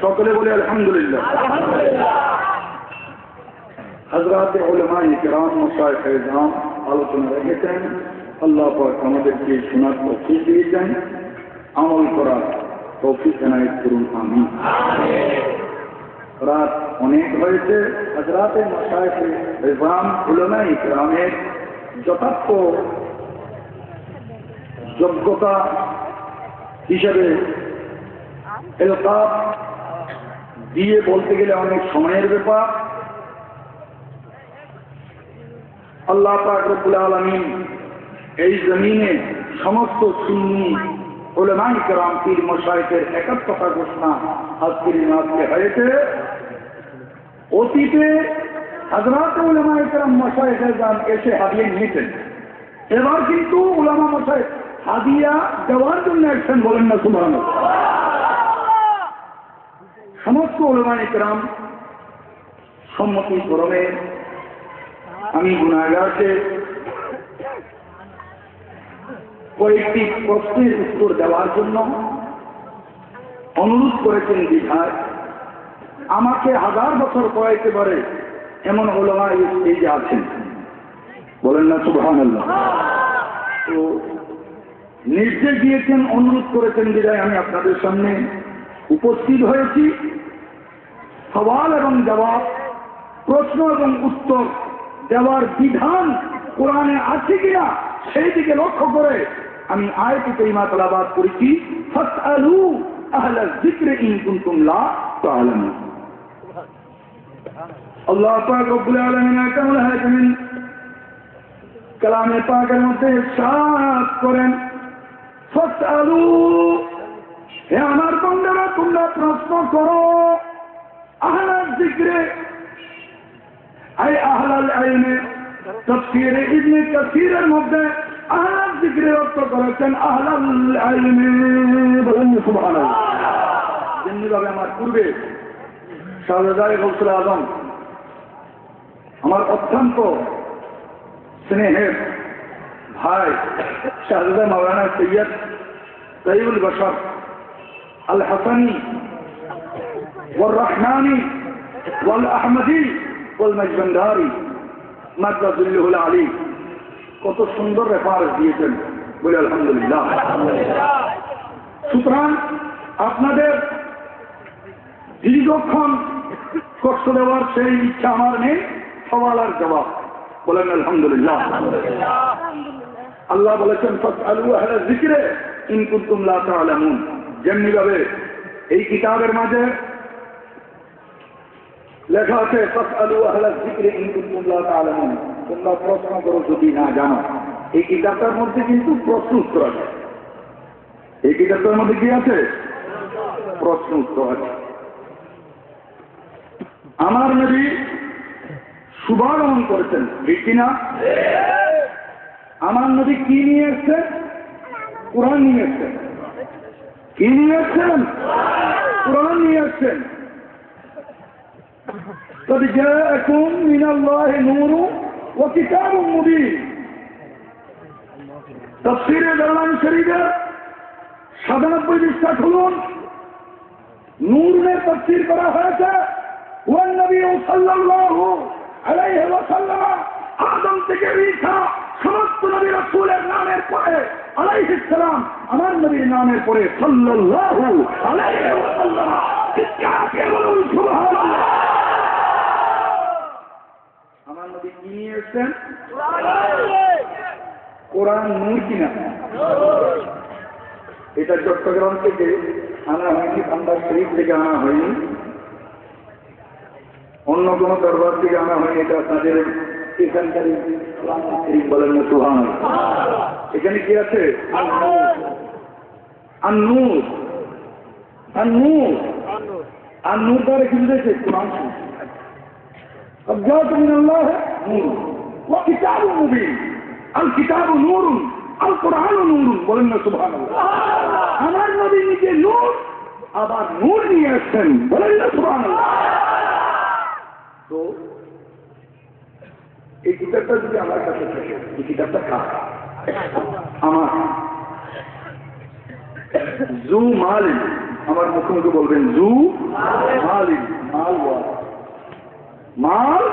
সকলে বলে আলহামদুলিল্লাহ। হযরতে উলামায়ে কিরাম মাশায়েখে ইজরাম আলোচনা রেখেছেন। আল্লাহ পাক আমাদেরকে শোনার তৌফিক দিয়েছেন, আমল করার তৌফিক এনায়েত করুন, আমিন। রাত অনেক হয়েছে। হযরতে মাশায়েখে ইজরাম উলামায়ে কিরামের যথার্থ যোগ্যতা হিসাবে এলকাব দিয়ে বলতে গেলে অনেক সময়ের ব্যাপার। আল্লাহ পাক রব্বুল আলামিন এই জমিনে সমস্ত সুন্নি উলামায়ে কিরাম পীর মাশায়েখের একাত্মতা ঘোষণা আজকের মাসে হয়েছে। অতীতে হযরতে উলামায়ে কিরাম মাশায়েখে যান এসে হাদিয়া নিতেন, এবার কিন্তু উলামা মাশায়েখ হাদিয়া দেওয়ার জন্য একজন, বলেন না সুবহানাল্লাহ। সমস্ত উলামায়ে কিরাম সম্মতি ক্রমে আমি গুনাহগারকে কয়েকটি প্রশ্নের উত্তর দেওয়ার জন্য অনুরোধ করেছেন। বিধায় আমাকে 1000 বছর কয়েকতে পারে এমন উলামা এই যে আছেন, বলেন না সুবহানাল্লাহ। তো নির্দেশ দিয়েছেন, অনুরোধ করেছেন, বিধায় আমি আপনাদের সামনে উপস্থিত হয়েছি। সওয়াল এবং জবাব, প্রশ্ন এবং উত্তর দেওয়ার বিধান কোরআনে আছে কিনা সেই দিকে লক্ষ্য করে আমি আয়াতে কারিমা তেলাওয়াত করেছি, ফাসআলু আহলায যিকরি ইন কুনতুম লা তা'লামুন। আল্লাহ পাক রব্বুল আলামিন কামাল হাকিমিন কালামে পাকের মধ্যে ইরশাদ করেন, ফাসআলু, হে আমার বান্দারা তোমরা প্রশ্ন করো, আহলায যিকরি আই আহলাল ইলমি। তাফসীরে ইবনে কাসীরের মধ্যে আহলাল যিকরের অর্থ করেছেন আহলাল ইলমি, বলেন সুবহানাল্লাহ। যেমনিভাবে আমার পূর্বে শাহজাদা গৌসুল আজম আমার অত্যন্ত স্নেহের ভাই শাহজাদা মাওলানা সৈয়দ তাইয়ুল বশর আল হাসানি ওয়াল রহমানি ওয়াল আহমদি ওয়াল মাজবান্দারি মাদ্দাতুল্লাহুল আলী কত সুন্দর রেফারেন্স দিয়েছেন, বলে আলহামদুলিল্লাহ। সুতরাং আপনাদের দীর্ঘক্ষণ কষ্ট দেওয়ার সেই ইচ্ছা আমার নেই, সওয়াল আর জবাব, বলেন আলহামদুলিল্লাহ। আল্লাহ বলেছেন ফাসআলু আহলা যিকরি ইন কুনতুম লা তা'লামুন। যেমনিভাবে এই কিতাবের মাঝে লেখা আছে ফাসআলু আহলা যিকরি ইন কুনতুম লা তা'লামুন, তোমরা প্রশ্ন করো যদি না জানো। এই কিতাবটার মধ্যে কিন্তু প্রশ্ন উত্তর আছে। এই কিতাবটার মধ্যে কি আছে? প্রশ্ন উত্তর আছে। আমার নবী শুভাগমন করেছেন, ঠিক কিনা? আমার নবী কি নিয়ে এসছেন? কোরআন নিয়ে এসছেন। কি নিয়ে এসছেন? কোরআন নিয়ে এসছেন। قد جاءكم من الله نور وكتاب مبين। তাফসীরে জালালাইন শরীফের 97 পৃষ্ঠা খুলুন, নূরের তাফসীর করা হয়েছে। ওয়ান নবী সাল্লাল্লাহু আলাইহি ওয়াসাল্লাম আদম থেকে ঈসা সমস্ত নবী রাসূলের নামের পরে আলাইহিস সালাম, আমার নবীর নামের পরে সাল্লাল্লাহু আলাইহি ওয়াসাল্লাম। চিৎকার বলুন সুবহানাল্লাহ। আমার নবী কি নিয়ে এসেছেন? কোরআন নূর কিনা? এটা চট্টগ্রাম থেকে আনা হয়নি, বাংলার শরীফ থেকে আনা হয়নি, অন্য কোন দরবার থেকে আনা হয়নি। এটা তাদের এখানকারই বলেন না সুবহানাল্লাহ। এখানে কি আছে? আন-নূর। আন-নূর, আন-নূর দ্বারা কি বুঝেছে? কোরআন। قد جاءكم من الله نور وكتاب مبين। الكتاب نور القرآن نور، বলেন না সুবহানাল্লাহ। আমার নবী নিজে নূর, আবার নূর নিয়ে আসছেন, বলেন না সুবহানাল্লাহ। তো এই কিতাবটা যদি আমার কাছে থাকে, এই কিতাবটা কার? আমার। জু মালিক আমার মুখে মুখে বলবেন জু মালিন, মাল ওয়ালা, মাল